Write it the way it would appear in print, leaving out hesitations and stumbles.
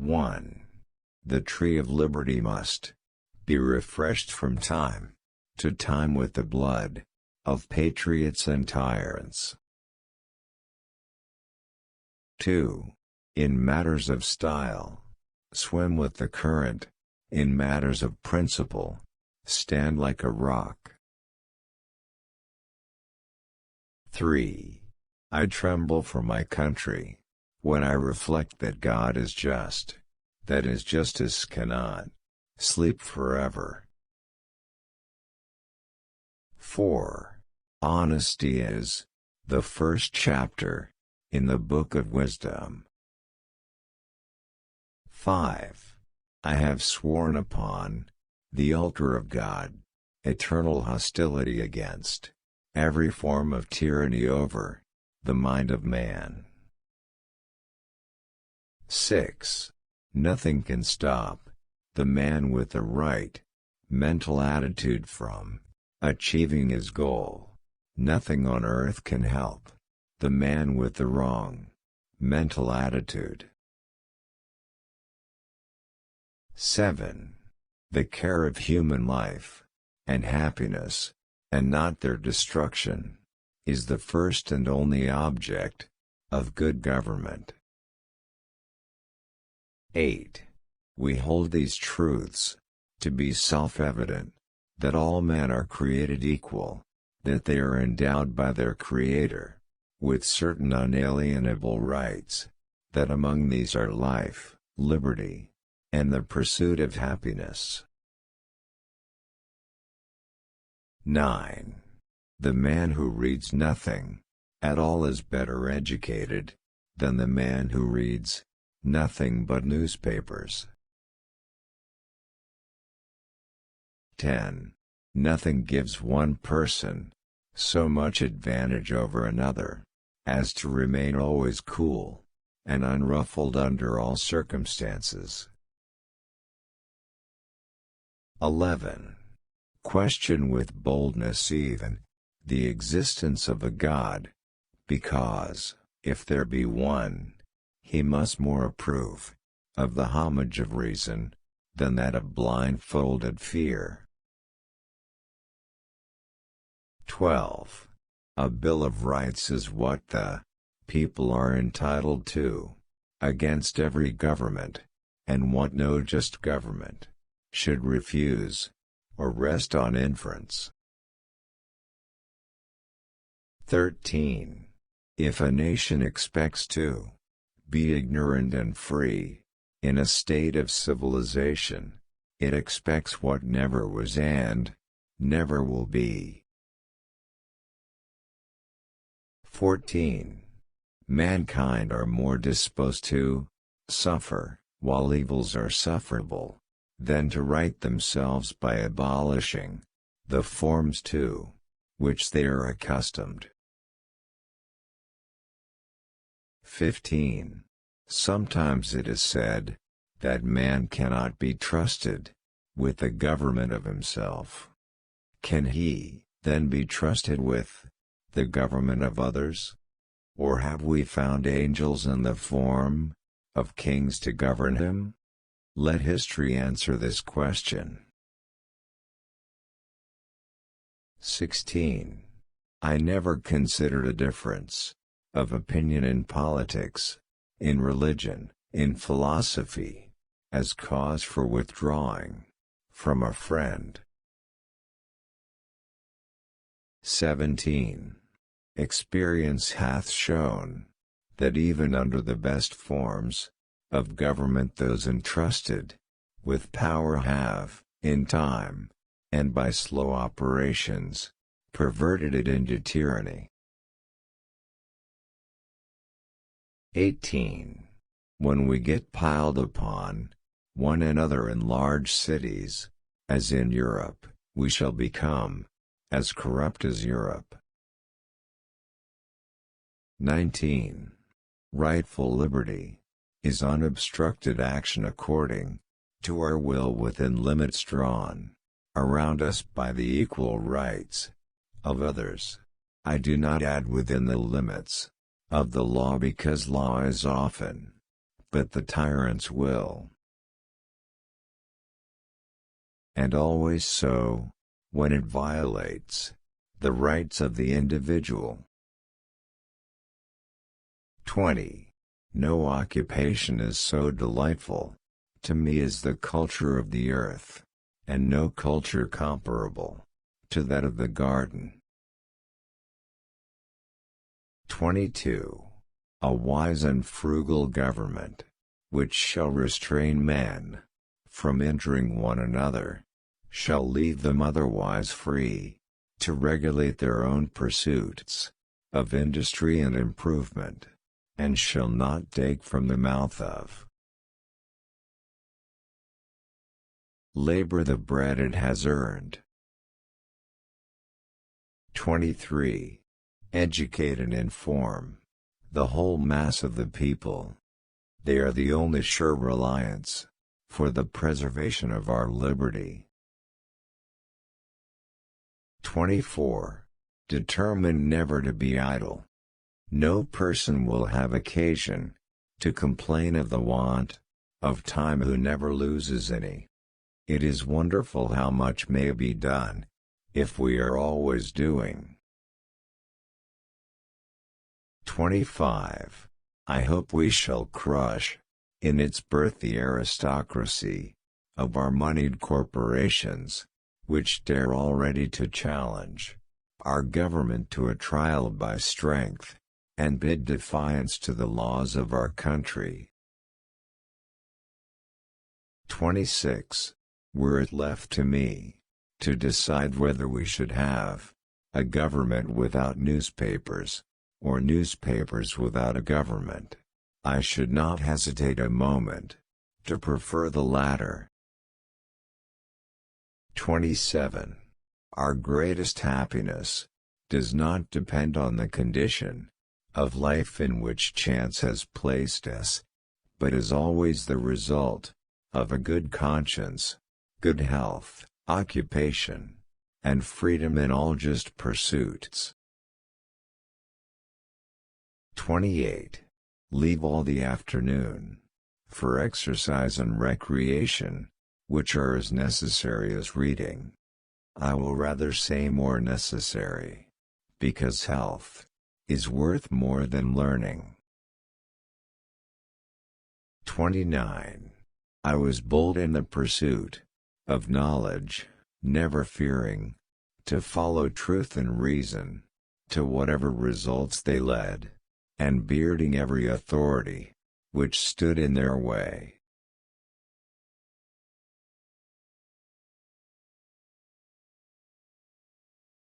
1. The tree of liberty must be refreshed from time to time with the blood of patriots and tyrants. 2. In matters of style, swim with the current; in matters of principle, stand like a rock. 3. I tremble for my country when I reflect that God is just, that His justice cannot sleep forever. 4. Honesty is the first chapter in the book of wisdom. 5. I have sworn upon the altar of God eternal hostility against every form of tyranny over the mind of man. 6. Nothing can stop the man with the right mental attitude from achieving his goal. Nothing on earth can help the man with the wrong mental attitude. 7. The care of human life and happiness, and not their destruction, is the first and only object of good government. 8. We hold these truths to be self-evident, that all men are created equal, that they are endowed by their Creator with certain unalienable rights, that among these are life, liberty, and the pursuit of happiness. 9. The man who reads nothing at all is better educated than the man who reads nothing but newspapers. 10. Nothing gives one person so much advantage over another as to remain always cool and unruffled under all circumstances. 11. Question with boldness even the existence of a God, because, if there be one, He must more approve of the homage of reason than that of blindfolded fear. 12. A Bill of Rights is what the people are entitled to, against every government, and what no just government should refuse, or rest on inference. 13. If a nation expects to be ignorant and free in a state of civilization, it expects what never was and never will be. 14. Mankind are more disposed to suffer, while evils are sufferable, than to right themselves by abolishing the forms to which they are accustomed. 15. Sometimes it is said that man cannot be trusted with the government of himself. Can he, then, be trusted with the government of others? Or have we found angels in the form of kings to govern him? Let history answer this question. 16. I never considered a difference of opinion in politics, in religion, in philosophy, as cause for withdrawing from a friend. 17. Experience hath shown that even under the best forms of government those entrusted with power have, in time, and by slow operations, perverted it into tyranny. 18. When we get piled upon one another in large cities, as in Europe, we shall become as corrupt as Europe. 19. Rightful liberty is unobstructed action according to our will within limits drawn around us by the equal rights of others. I do not add within the limits of the law, because law is often but the tyrant's will. And always so, when it violates the rights of the individual. 20. No occupation is so delightful to me as the culture of the earth, and no culture comparable to that of the garden. 22. A wise and frugal government, which shall restrain men from injuring one another, shall leave them otherwise free to regulate their own pursuits of industry and improvement, and shall not take from the mouth of labor the bread it has earned. 23. Educate and inform the whole mass of the people. They are the only sure reliance for the preservation of our liberty. 24. Determine never to be idle. No person will have occasion to complain of the want of time who never loses any. It is wonderful how much may be done if we are always doing. 25. I hope we shall crush in its birth the aristocracy of our moneyed corporations, which dare already to challenge our government to a trial by strength, and bid defiance to the laws of our country. 26. Were it left to me to decide whether we should have a government without newspapers, or newspapers without a government, I should not hesitate a moment to prefer the latter. 27. Our greatest happiness does not depend on the condition of life in which chance has placed us, but is always the result of a good conscience, good health, occupation, and freedom in all just pursuits. 28. Leave all the afternoon for exercise and recreation, which are as necessary as reading. I will rather say more necessary, because health is worth more than learning. 29. I was bold in the pursuit of knowledge, never fearing to follow truth and reason, to whatever results they led, and bearding every authority which stood in their way.